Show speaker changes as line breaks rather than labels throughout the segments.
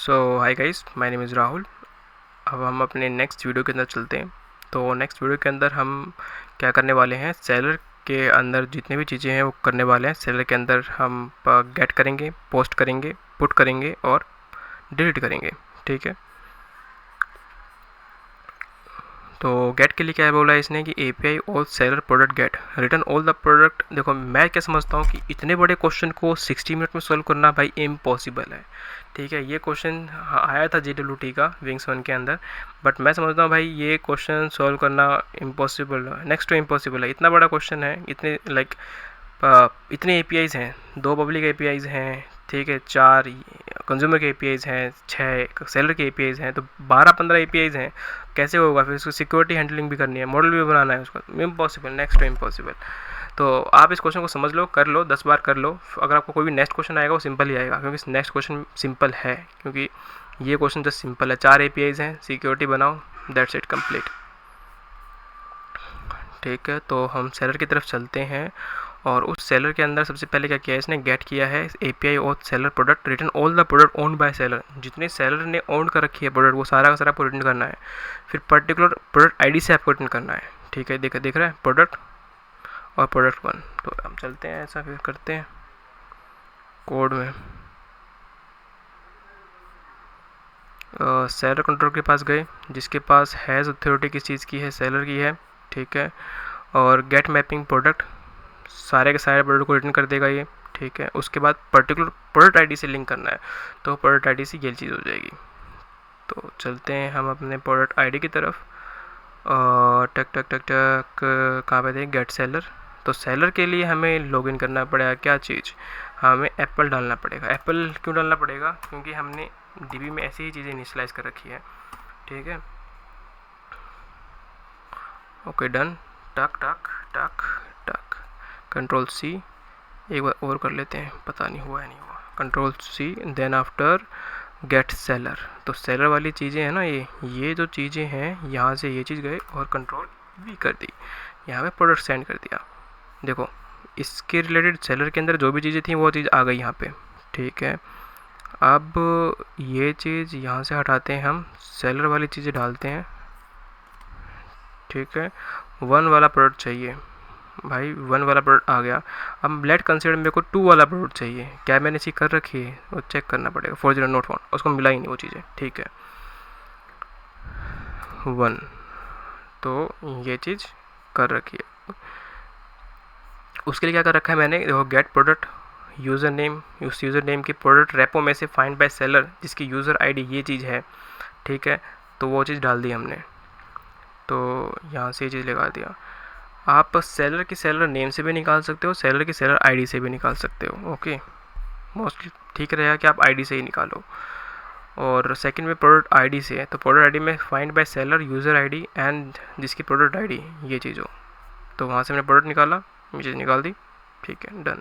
So hi guys, my name is Rahul. अब हम अपने नेक्स्ट वीडियो के अंदर चलते हैं। तो नेक्स्ट वीडियो के अंदर हम क्या करने वाले हैं, सेलर के अंदर जितनी भी चीज़ें हैं वो करने वाले हैं। सेलर के अंदर हम गेट करेंगे, पोस्ट करेंगे, पुट करेंगे और डिलीट करेंगे। ठीक है, तो गेट के लिए क्या बोला है इसने कि API all seller product get return all the product. देखो मैं क्या समझता हूँ कि इतने बड़े क्वेश्चन को 60 मिनट में सॉल्व करना भाई इम्पॉसिबल है। ठीक है, ये क्वेश्चन आया था JWT का विंग्स 1 के अंदर, बट मैं समझता हूँ भाई ये क्वेश्चन सॉल्व करना इम्पॉसिबल, नेक्स्ट टू इम्पॉसिबल है। इतना बड़ा क्वेश्चन है, इतने इतने एपीआईज हैं, 2 पब्लिक एपीआईज हैं, ठीक है, 4 कंज्यूमर के एपीआईज हैं, 6 सेलर के एपीआईज हैं, तो 12-15 एपीआईज हैं। कैसे होगा? फिर उसको सिक्योरिटी हैंडलिंग भी करनी है, मॉडल भी बनाना है उसका। Impossible, next to impossible. तो आप इस क्वेश्चन को समझ लो, कर लो, 10 बार कर लो। अगर आपको कोई भी नेक्स्ट क्वेश्चन आएगा वो सिंपल ही आएगा, क्योंकि नेक्स्ट क्वेश्चन सिंपल है, क्योंकि ये क्वेश्चन जस्ट सिंपल है। 4 एपीआईज हैं, सिक्योरिटी बनाओ, दैट्स इट, कंप्लीट। ठीक है, तो हम सेलर की तरफ चलते हैं और उस सेलर के अंदर सबसे पहले क्या किया है इसने, गेट किया है API of seller product return all the product owned by seller. जितने सेलर ने ओन कर रखी है प्रोडक्ट वो सारा का सारा आपको रिटर्न करना है। फिर पर्टिकुलर प्रोडक्ट आईडी से आपको रिटर्न करना है। ठीक है, देख रहा है प्रोडक्ट और प्रोडक्ट 1। तो हम चलते हैं, ऐसा फिर करते हैं कोड में। सेलर कंट्रोल के पास गए, जिसके पास हैज़ अथॉरिटी किस चीज़ की है, सेलर की है। ठीक है, और गेट मैपिंग प्रोडक्ट, सारे के सारे प्रोडक्ट को रिटर्न कर देगा ये। ठीक है, उसके बाद पर्टिकुलर प्रोडक्ट आईडी से लिंक करना है, तो प्रोडक्ट आईडी से ये चीज़ हो जाएगी। तो चलते हैं हम अपने प्रोडक्ट आईडी की तरफ। टक टक टक टक कहाँ पे थे, गेट सेलर। तो सेलर के लिए हमें लॉगिन करना पड़ेगा, क्या चीज़, हमें एप्पल डालना पड़ेगा। एप्पल क्यों डालना पड़ेगा? क्योंकि हमने डीबी में ऐसी ही चीज़ें इनिशियलाइज कर रखी है। ठीक है, ओके, डन। टक टक टक टक, कंट्रोल C, एक बार और कर लेते हैं, पता नहीं हुआ है नहीं हुआ। Control C, then after get seller. तो सेलर वाली चीज़ें हैं ना, ये जो चीज़ें हैं यहाँ से ये चीज़ गए और कंट्रोल V कर दी, यहाँ पे प्रोडक्ट सेंड कर दिया। देखो इसके रिलेटेड सेलर के अंदर जो भी चीज़ें थी वो चीज़ आ गई यहाँ पे। ठीक है, अब ये चीज़ यहाँ से हटाते हैं, हम सेलर वाली चीज़ें डालते हैं। ठीक है, 1 वाला प्रोडक्ट चाहिए भाई, 1 वाला प्रोडक्ट आ गया। अब लेट कंसिडर मेरे को 2 वाला प्रोडक्ट चाहिए। क्या मैंने चीज़ कर रखी है वो चेक करना पड़ेगा। 40 नोट 1, उसको मिला ही नहीं वो चीज़ें। ठीक है, 1, तो ये चीज़ कर रखी है। उसके लिए क्या कर रखा है मैंने, देखो गेट प्रोडक्ट यूज़र नेम, उस यूज़र नेम की प्रोडक्ट रेपो में से फाइंड बाय सेलर जिसकी यूज़र आईडी ये चीज़ है। ठीक है, तो वो चीज़ डाल दी हमने, तो यहाँ से ये चीज़ लगा दिया। आप सेलर की सेलर नेम से भी निकाल सकते हो, सेलर की सेलर आईडी से भी निकाल सकते हो। ओके, मोस्टली ठीक रहेगा कि आप आईडी से ही निकालो। और सेकंड में प्रोडक्ट आईडी से है, तो प्रोडक्ट आईडी में find by seller user ID and जिसकी प्रोडक्ट आईडी ये चीज़ हो, तो वहाँ से मैंने प्रोडक्ट निकाला, ये चीज़ निकाल दी। ठीक है, डन।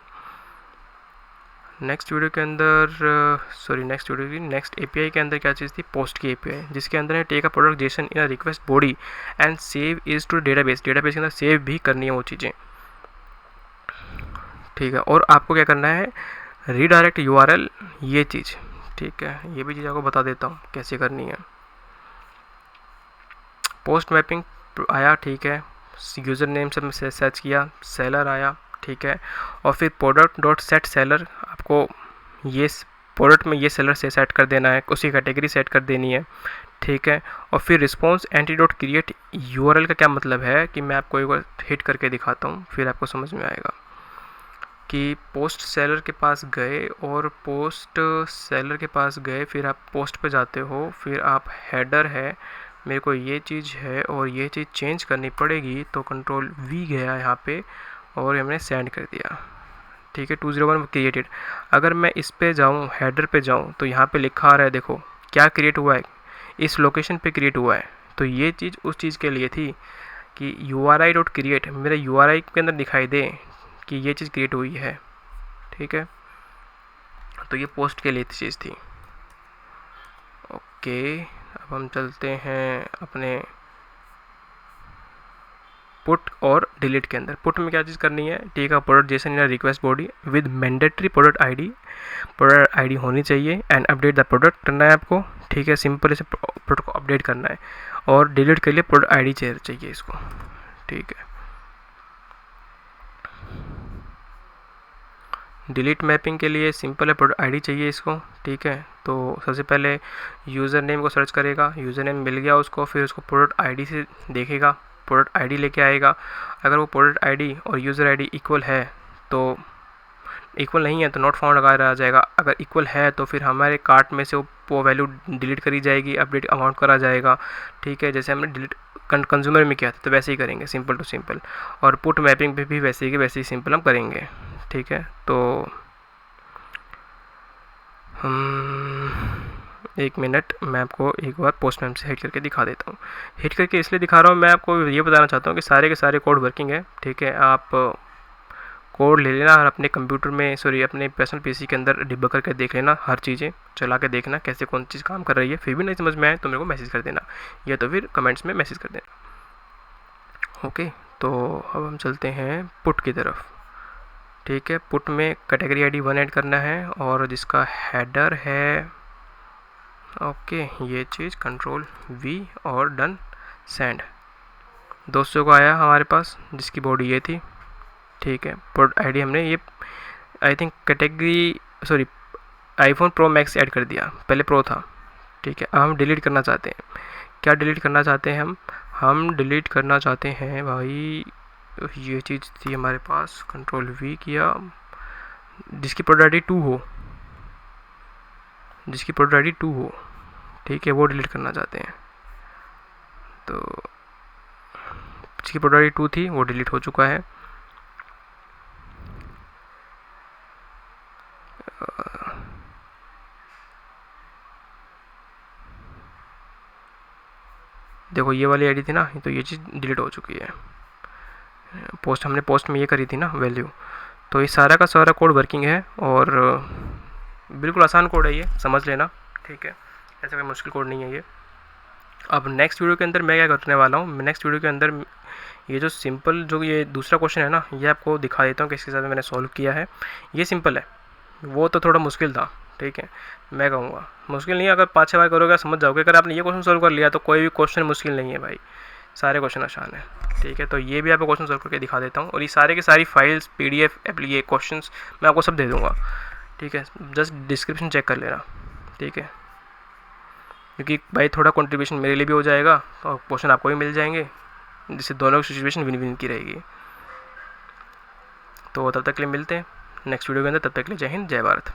नेक्स्ट वीडियो के अंदर नेक्स्ट एपीआई के अंदर क्या चीज़ थी, पोस्ट की एपीआई, जिसके अंदर है take a product JSON in a request body and save is to database. Database के अंदर सेव भी करनी है वो चीज़ें। ठीक है, और आपको क्या करना है, रीडायरेक्ट यूआरएल, ये चीज़। ठीक है, ये भी चीज़ आपको बता देता हूँ कैसे करनी है। पोस्ट मैपिंग आया, ठीक है, यूज़र नेम से सर्च किया, सेलर आया। ठीक है, और फिर प्रोडक्ट डॉट सेट सेलर, आपको ये प्रोडक्ट में ये सेलर से सेट कर देना है, उसकी कैटेगरी सेट कर देनी है। ठीक है, और फिर response anti dot create URL का क्या मतलब है कि मैं आपको एक बार हिट करके दिखाता हूँ, फिर आपको समझ में आएगा कि पोस्ट सेलर के पास गए, और पोस्ट सेलर के पास गए, फिर आप पोस्ट पे जाते हो, फिर आप हेडर है, मेरे को ये चीज़ है और ये चीज़ चेंज करनी पड़ेगी, तो कंट्रोल V गया यहाँ पे और हमने सेंड कर दिया। ठीक है, 201 क्रिएटेड। अगर मैं इस पे जाऊँ, हेडर पे जाऊँ, तो यहाँ पे लिखा आ रहा है, देखो क्या क्रिएट हुआ है, इस लोकेशन पे क्रिएट हुआ है। तो ये चीज़ उस चीज़ के लिए थी कि URI डॉट क्रिएट मेरे URI के अंदर दिखाई दे कि ये चीज़ क्रिएट हुई है। ठीक है, तो ये पोस्ट के लिए चीज़ थी। ओके, अब हम चलते हैं अपने पुट और डिलीट के अंदर। पुट में क्या चीज़ करनी है, ठीक है, product JSON in request body with mandatory product ID होनी चाहिए एंड अपडेट द प्रोडक्ट करना है आपको, ठीक है, सिंपल इसे प्रोडक्ट को अपडेट करना है और डिलीट के लिए प्रोडक्ट आईडी चाहिए इसको, ठीक है। डिलीट मैपिंग के लिए सिंपल है, प्रोडक्ट आईडी चाहिए इसको, ठीक है। तो सबसे पहले यूज़र नेम को सर्च करेगा, यूज़र नेम मिल गया उसको, फिर उसको प्रोडक्ट आईडी से देखेगा, प्रोडक्ट आईडी लेके आएगा। अगर वो प्रोडक्ट आईडी और यूज़र आईडी इक्वल है तो इक्वल नहीं है तो नॉट फाउंड लगा रहा जाएगा। अगर इक्वल है तो फिर हमारे कार्ट में से वो वैल्यू डिलीट करी जाएगी, अपडेट अमाउंट करा जाएगा, ठीक है, जैसे हमने डिलीट कंज्यूमर में किया था तो वैसे ही करेंगे, सिंपल टू सिंपल। और पुट मैपिंग पे भी वैसे ही सिंपल हम करेंगे, ठीक है। तो एक मिनट, मैं आपको एक बार पोस्टमैन से हिट करके दिखा देता हूँ। हिट करके इसलिए दिखा रहा हूँ, मैं आपको ये बताना चाहता हूँ कि सारे के सारे कोड वर्किंग है, ठीक है। आप कोड ले लेना और अपने कंप्यूटर में अपने पर्सनल पीसी के अंदर डिबग करके देख लेना, हर चीज़ें चला के देखना कैसे कौन चीज़ काम कर रही है। फिर भी नहीं समझ में आए तो मेरे को मैसेज कर देना, या तो फिर कमेंट्स में मैसेज कर देना, ओके। तो अब हम चलते हैं पुट की तरफ, ठीक है। पुट में कैटेगरी आईडी 1 ऐड करना है और जिसका हेडर है, ओके, ये चीज़ कंट्रोल V और डन सेंड। 200 को आया हमारे पास, जिसकी बॉडी ये थी, ठीक है। प्रोडक्ट आईडी हमने ये I think category iPhone pro max add कर दिया, पहले प्रो था, ठीक है। अब हम डिलीट करना चाहते हैं। क्या डिलीट करना चाहते हैं हम डिलीट करना चाहते हैं भाई, ये चीज़ थी हमारे पास, कंट्रोल V किया, जिसकी प्रोडक्ट आईडी 2 हो, ठीक है, वो डिलीट करना चाहते हैं। तो जिसकी प्रोडक्ट आईडी 2 थी वो डिलीट हो चुका है। देखो ये वाली आईडी थी ना, तो ये चीज़ डिलीट हो चुकी है। हमने पोस्ट में ये करी थी ना वैल्यू। तो ये सारा का सारा कोड वर्किंग है और बिल्कुल आसान कोड है, ये समझ लेना, ठीक है, ऐसा कोई मुश्किल कोड नहीं है ये। अब नेक्स्ट वीडियो के अंदर मैं क्या करने वाला हूँ, नेक्स्ट वीडियो के अंदर ये जो सिंपल जो ये दूसरा क्वेश्चन है ना, ये आपको दिखा देता हूँ कि इसके साथ मैंने सॉल्व किया है। ये सिंपल है, वो तो थोड़ा मुश्किल था, ठीक है, मैं कहूँगा मुश्किल नहीं है। अगर 5-6 बार करोगे समझ जाओगे। अगर आपने ये क्वेश्चन सॉल्व कर लिया तो कोई भी क्वेश्चन मुश्किल नहीं है भाई, सारे क्वेश्चन आसान है, ठीक है। तो ये भी आपको क्वेश्चन सॉल्व करके दिखा देता हूँ और ये सारे की सारी फाइल्स PDF ये क्वेश्चंस मैं आपको सब दे दूँगा, ठीक है। जस्ट डिस्क्रिप्शन चेक कर लेना, ठीक है, क्योंकि भाई थोड़ा कंट्रीब्यूशन मेरे लिए भी हो जाएगा और क्वेश्चन आपको भी मिल जाएंगे, जिससे दोनों की सिचुएशन विन विन की रहेगी। तो तब तक के लिए मिलते हैं नेक्स्ट वीडियो के अंदर, तब तक के लिए जय हिंद, जय भारत।